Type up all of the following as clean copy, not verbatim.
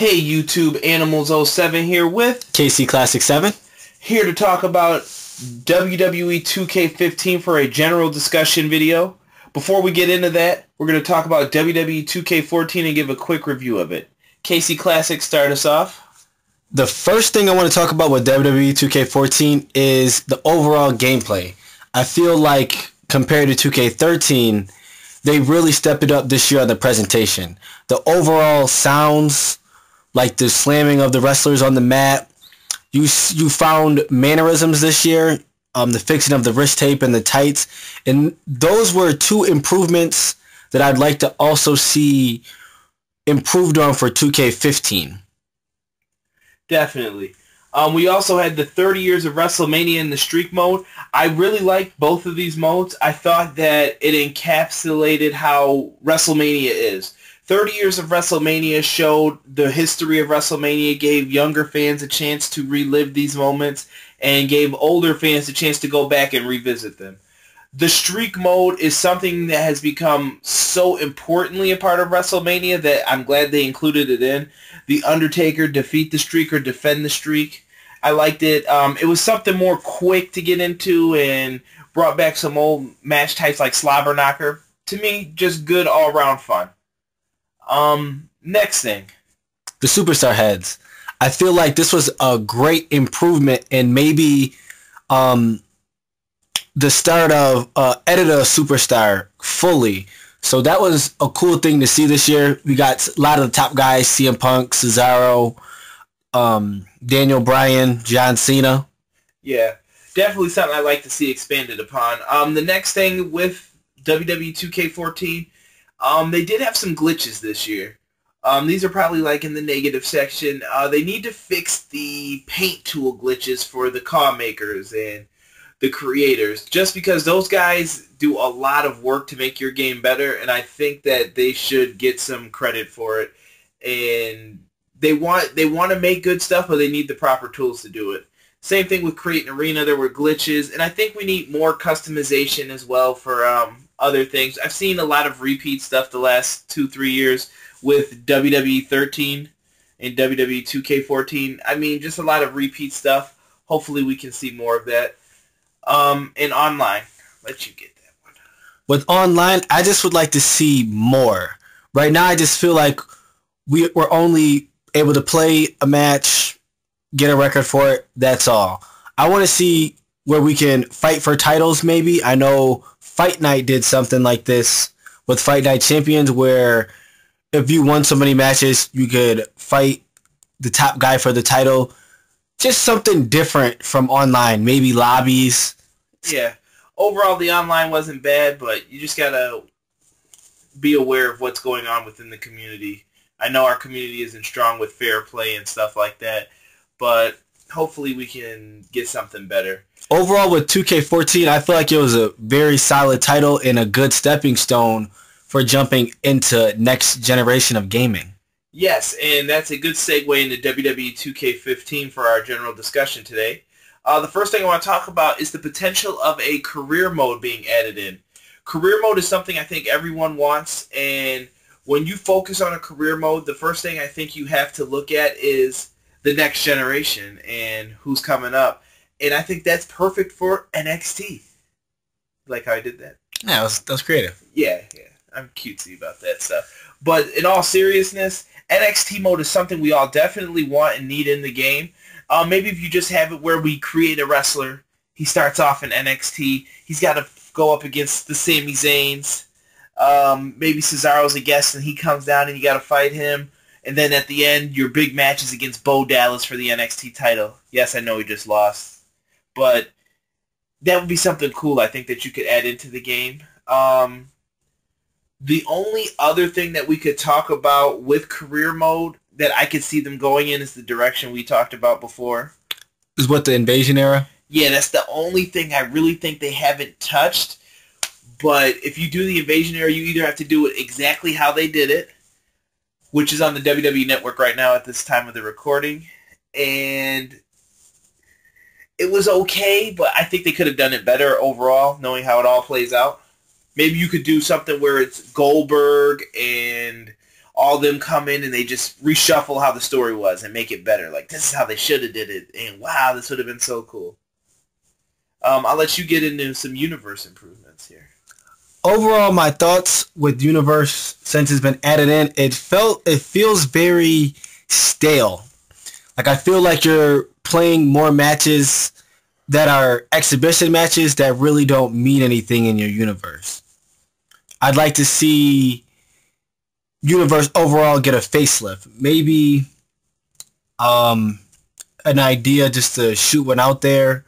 Hey YouTube, Animals07 here with KC Classic 7. Here to talk about WWE 2K15 for a general discussion video. Before we get into that, we're going to talk about WWE 2K14 and give a quick review of it. KC Classic, start us off. The first thing I want to talk about with WWE 2K14 is the overall gameplay. I feel like compared to 2K13, they really stepped it up this year on the presentation. The overall sounds, like the slamming of the wrestlers on the mat. You found mannerisms this year, the fixing of the wrist tape and the tights, and those were two improvements that I'd like to also see improved on for 2K15. Definitely. We also had the 30 years of WrestleMania in the streak mode. I really liked both of these modes. I thought that it encapsulated how WrestleMania is. 30 years of WrestleMania showed the history of WrestleMania, gave younger fans a chance to relive these moments, and gave older fans a chance to go back and revisit them. The streak mode is something that has become so importantly a part of WrestleMania that I'm glad they included it in. The Undertaker defeat the streak or defend the streak. I liked it. It was something more quick to get into and brought back some old match types like Slobber Knocker. To me, just good all-around fun. Next thing. The Superstar Heads. I feel like this was a great improvement and maybe the start of Edit a Superstar fully. So that was a cool thing to see this year. We got a lot of the top guys, CM Punk, Cesaro, Daniel Bryan, John Cena. Yeah, definitely something I'd like to see expanded upon. The next thing with WWE 2K14, they did have some glitches this year. These are probably like in the negative section. They need to fix the paint tool glitches for the car makers and the creators, just because those guys do a lot of work to make your game better, and I think that they should get some credit for it. And they want to make good stuff, but they need the proper tools to do it. Same thing with Create an Arena. There were glitches, and I think we need more customization as well for other things. I've seen a lot of repeat stuff the last 2-3 years with WWE 13 and WWE 2K14. I mean, just a lot of repeat stuff. Hopefully we can see more of that. And online. Let you get that one. With online, I just would like to see more. Right now, I just feel like we're only able to play a match, get a record for it, that's all. I want to see where we can fight for titles maybe. I know Fight Night did something like this with Fight Night Champions, where if you won so many matches, you could fight the top guy for the title. Just something different from online, maybe lobbies. Yeah. Overall, the online wasn't bad, but you just got to be aware of what's going on within the community. I know our community isn't strong with fair play and stuff like that, but hopefully we can get something better. Overall, with 2K14, I feel like it was a very solid title and a good stepping stone for jumping into next generation of gaming. Yes, and that's a good segue into WWE 2K15 for our general discussion today. The first thing I want to talk about is the potential of a career mode being added in. Career mode is something I think everyone wants, and when you focus on a career mode, the first thing I think you have to look at is the next generation and who's coming up. And I think that's perfect for NXT. Like how I did that? Yeah, that was creative. Yeah. I'm cutesy about that stuff. But in all seriousness, NXT mode is something we all definitely want and need in the game. Maybe if you just have it where we create a wrestler, he starts off in NXT, he's got to go up against the Sami Zayns. Maybe Cesaro's a guest and he comes down and you got to fight him. And then at the end, your big match is against Bo Dallas for the NXT title. Yes, I know he just lost. But that would be something cool, I think, that you could add into the game. The only other thing that we could talk about with career mode that I could see them going in is the direction we talked about before. Is what, the Invasion era? Yeah, that's the only thing I really think they haven't touched. But if you do the Invasion era, you either have to do it exactly how they did it, which is on the WWE Network right now at this time of the recording. And it was okay, but I think they could have done it better overall, knowing how it all plays out. Maybe you could do something where it's Goldberg and all them come in and they just reshuffle how the story was and make it better. Like, this is how they should have did it, and wow, this would have been so cool. I'll let you get into some universe improvements here. Overall, my thoughts with universe, since it's been added in, it feels very stale. Like, I feel like you're playing more matches that are exhibition matches that really don't mean anything in your universe. I'd like to see universe overall get a facelift. Maybe an idea just to shoot one out there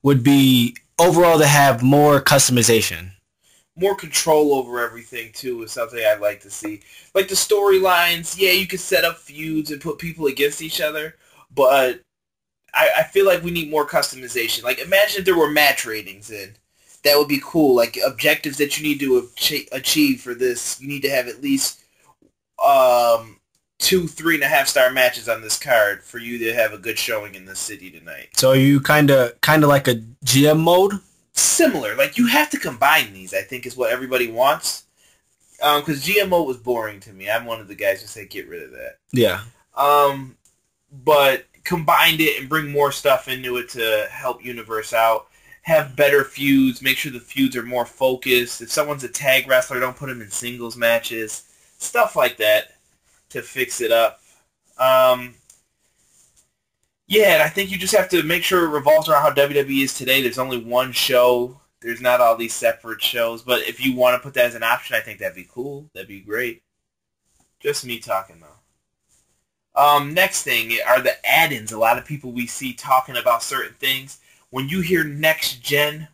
would be overall to have more customization. More control over everything, too, is something I'd like to see. Like the storylines, yeah, you could set up feuds and put people against each other, but I feel like we need more customization. Like, imagine if there were match ratings in. That would be cool. Like, objectives that you need to achieve for this. You need to have at least 2 3.5-star matches on this card for you to have a good showing in the city tonight. So are you kind of like a GM mode? Similar. Like, you have to combine these, I think, is what everybody wants. Because GM mode was boring to me. I'm one of the guys who say get rid of that. Yeah. But combined it and bring more stuff into it to help Universe out. Have better feuds. Make sure the feuds are more focused. If someone's a tag wrestler, don't put them in singles matches. Stuff like that to fix it up. Yeah, and I think you just have to make sure it revolves around how WWE is today. There's only one show. There's not all these separate shows. But if you want to put that as an option, I think that'd be cool. That'd be great. Just me talking, though. Next thing are the add-ins. A lot of people we see talking about certain things. When you hear next gen,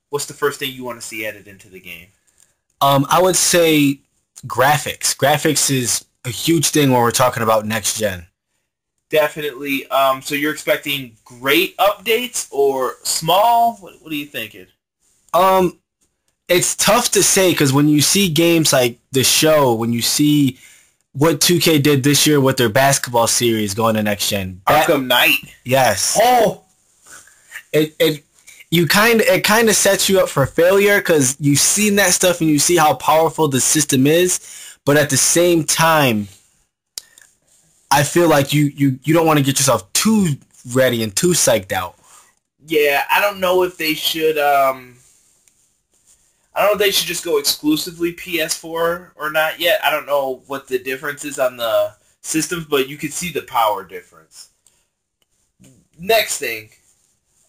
what's the first thing you want to see added into the game? I would say graphics. Graphics is a huge thing when we're talking about next gen. Definitely. So you're expecting great updates or small? What are you thinking? It's tough to say because when you see games like the show, when you see what 2K did this year with their basketball series going to next gen, Arkham Knight. Yes. Oh, it kind of sets you up for failure because you've seen that stuff and you see how powerful the system is, but at the same time, I feel like you don't want to get yourself too ready and too psyched out. Yeah, I don't know if they should. I don't know if they should just go exclusively PS4 or not yet. I don't know what the difference is on the systems, but you can see the power difference. Next thing,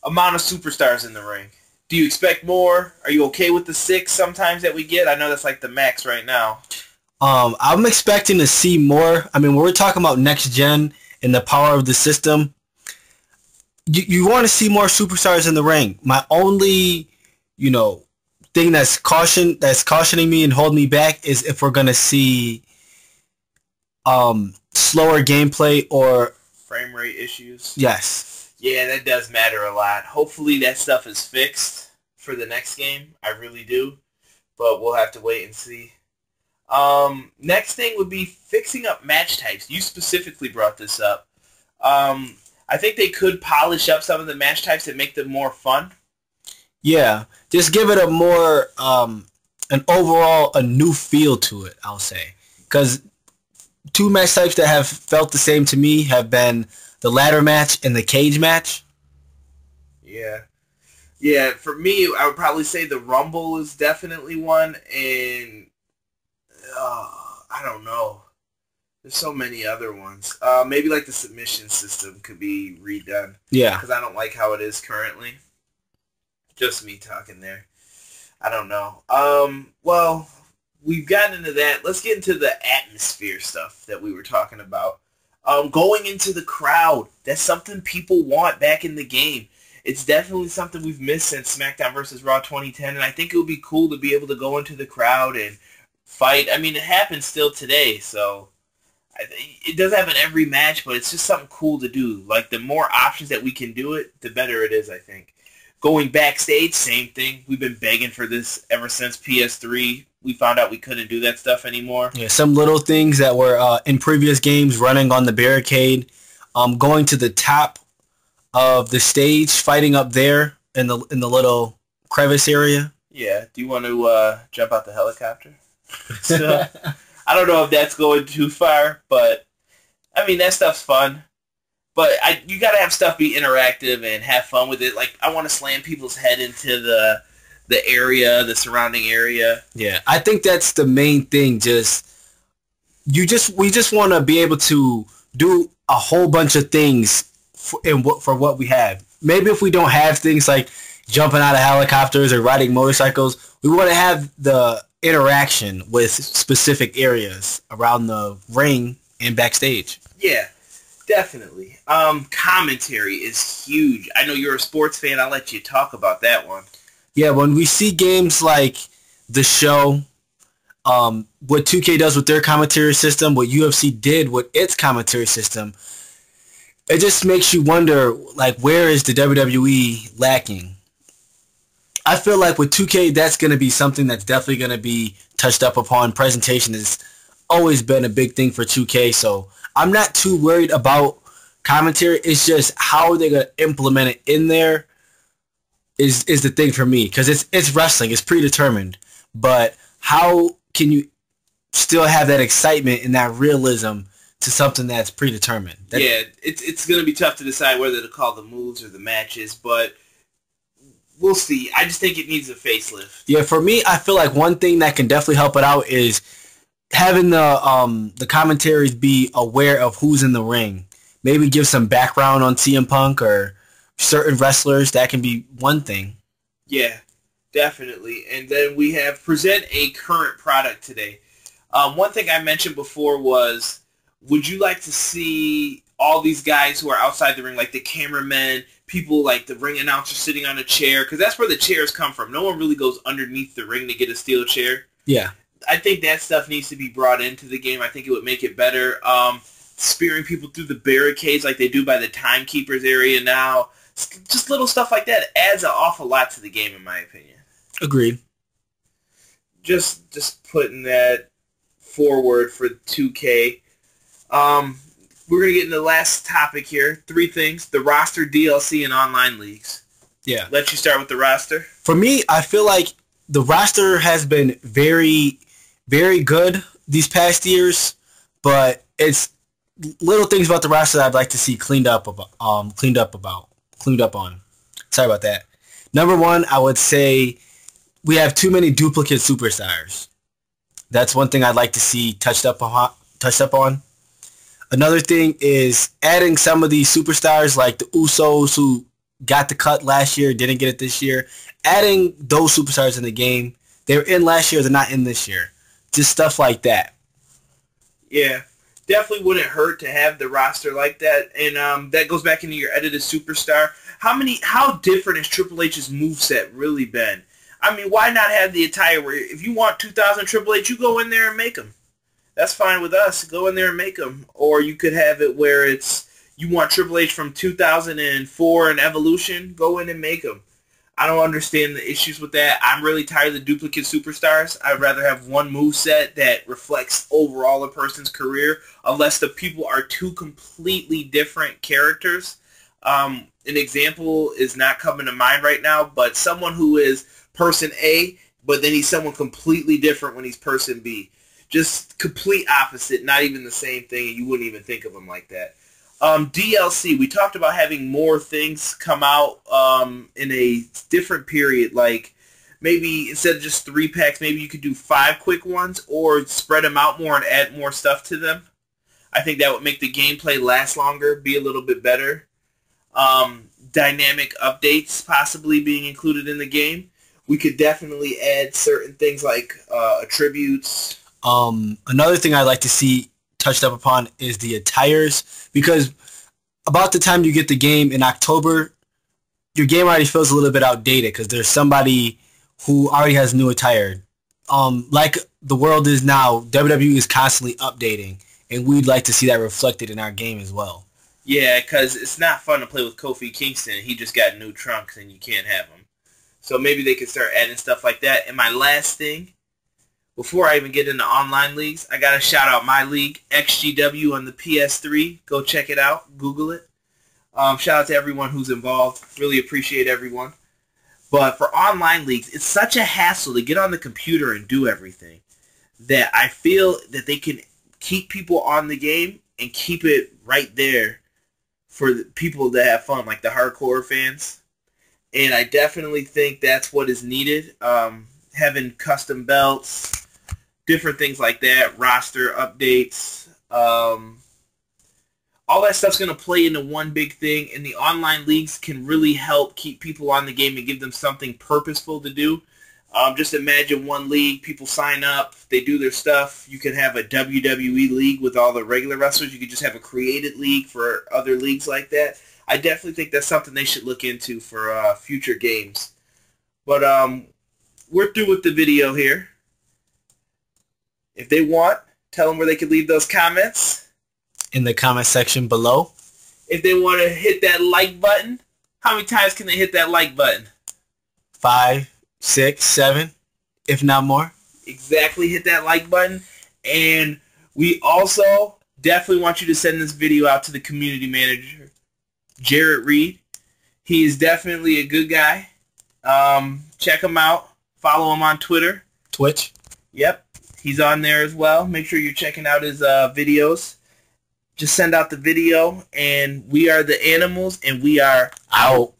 amount of superstars in the ring. Do you expect more? Are you okay with the 6 sometimes that we get? I know that's like the max right now. I'm expecting to see more. I mean, when we're talking about next gen and the power of the system, you want to see more superstars in the ring. My only, thing that's cautioning me and holding me back is if we're gonna see slower gameplay or frame rate issues. Yes. Yeah, that does matter a lot. Hopefully that stuff is fixed for the next game. I really do. But we'll have to wait and see. Next thing would be fixing up match types. You specifically brought this up. I think they could polish up some of the match types and make them more fun. Yeah, just give it a more, a new feel to it, I'll say. Because 2 match types that have felt the same to me have been the ladder match and the cage match. Yeah. Yeah, for me, I would probably say the Rumble is definitely one, and I don't know. There's so many other ones. Maybe like the submission system could be redone. Yeah. Because I don't like how it is currently. Just me talking there. I don't know. Well, we've gotten into that. Let's get into the atmosphere stuff that we were talking about. Going into the crowd. That's something people want back in the game. It's definitely something we've missed since SmackDown vs. Raw 2010, and I think it would be cool to be able to go into the crowd and fight. I mean, it happens still today, so it doesn't happen every match, but it's just something cool to do. Like, the more options that we can do it, the better it is, I think. Going backstage, same thing. We've been begging for this ever since PS3. We found out we couldn't do that stuff anymore. Yeah, some little things that were in previous games, running on the barricade, going to the top of the stage, fighting up there in the little crevice area. Yeah. Do you want to jump out the helicopter? So, I don't know if that's going too far, but I mean that stuff's fun. But you gotta have stuff be interactive and have fun with it. Like I want to slam people's head into the area, the surrounding area. Yeah, I think that's the main thing. We just want to be able to do a whole bunch of things for what we have. Maybe if we don't have things like jumping out of helicopters or riding motorcycles, we want to have the interaction with specific areas around the ring and backstage. Yeah, definitely. Commentary is huge. I know you're a sports fan. I'll let you talk about that one. Yeah, when we see games like The Show, what 2K does with their commentary system, what UFC did with its commentary system, it just makes you wonder, like, where is the WWE lacking? I feel like with 2K, that's going to be something that's definitely going to be touched up upon. Presentation has always been a big thing for 2K, so I'm not too worried about commentary. It's just how they're going to implement it in there is the thing for me, because it's wrestling. It's predetermined. But how can you still have that excitement and that realism to something that's predetermined? Yeah, it's going to be tough to decide whether to call the moves or the matches, but we'll see. I just think it needs a facelift. Yeah, for me, I feel like one thing that can definitely help it out is having the commentaries be aware of who's in the ring. Maybe give some background on CM Punk or certain wrestlers. That can be one thing. Yeah, definitely. And then we have present a current product today. One thing I mentioned before was, would you like to see all these guys who are outside the ring, like the cameramen, people like the ring announcer sitting on a chair? Because that's where the chairs come from. No one really goes underneath the ring to get a steel chair. Yeah. I think that stuff needs to be brought into the game. I think it would make it better. Spearing people through the barricades like they do by the timekeepers area now. Just little stuff like that adds an awful lot to the game, in my opinion. Agreed. Just putting that forward for 2K. We're going to get into the last topic here. 3 things. The roster, DLC, and online leagues. Yeah. Let you start with the roster. For me, I feel like the roster has been very, very good these past years, but it's little things about the roster that I'd like to see cleaned up on. Sorry about that. Number 1, I would say we have too many duplicate superstars. That's one thing I'd like to see touched up on. Another thing is adding some of these superstars like the Usos who got the cut last year, didn't get it this year. Adding those superstars in the game. They were in last year, they're not in this year. Just stuff like that. Yeah, definitely wouldn't hurt to have the roster like that. And that goes back into your edited superstar. How different has Triple H's moveset really been? I mean, why not have the attire where if you want 2000 Triple H, you go in there and make them. That's fine with us. Go in there and make them. Or you could have it where it's you want Triple H from 2004 and Evolution, go in and make them. I don't understand the issues with that. I'm really tired of the duplicate superstars. I'd rather have one moveset that reflects overall a person's career, unless the people are 2 completely different characters. An example is not coming to mind right now, but someone who is person A, but then he's someone completely different when he's person B. Just complete opposite, not even the same thing, and you wouldn't even think of him like that. DLC, we talked about having more things come out in a different period, like maybe instead of just 3 packs, maybe you could do 5 quick ones or spread them out more and add more stuff to them. I think that would make the gameplay last longer, be a little bit better. Dynamic updates possibly being included in the game. We could definitely add certain things like attributes. Another thing I'd like to see touched up upon is the attires, because about the time you get the game in October, your game already feels a little bit outdated because there's somebody who already has new attire. Like the world is now, WWE is constantly updating, and we'd like to see that reflected in our game as well. Yeah, because it's not fun to play with Kofi Kingston. He just got new trunks and you can't have him. So maybe they could start adding stuff like that. And my last thing, before I even get into online leagues, I got to shout out my league, XGW on the PS3. Go check it out. Google it. Shout out to everyone who's involved. Really appreciate everyone. But for online leagues, it's such a hassle to get on the computer and do everything that I feel that they can keep people on the game and keep it right there for the people that have fun, like the hardcore fans. And I definitely think that's what is needed. Having custom belts, different things like that, roster updates, all that stuff's going to play into one big thing, and the online leagues can really help keep people on the game and give them something purposeful to do. Just imagine one league, people sign up, they do their stuff. You can have a WWE league with all the regular wrestlers. You could just have a created league for other leagues like that. I definitely think that's something they should look into for future games. But we're through with the video here. If they want, tell them where they can leave those comments. In the comment section below. If they want to hit that like button, how many times can they hit that like button? 5, 6, 7, if not more. Exactly, hit that like button. And we also definitely want you to send this video out to the community manager, Jarrett Reed. He is definitely a good guy. Check him out. Follow him on Twitter. Twitch. Yep, he's on there as well. Make sure you're checking out his videos. Just send out the video, and we are the Animals, and we are out.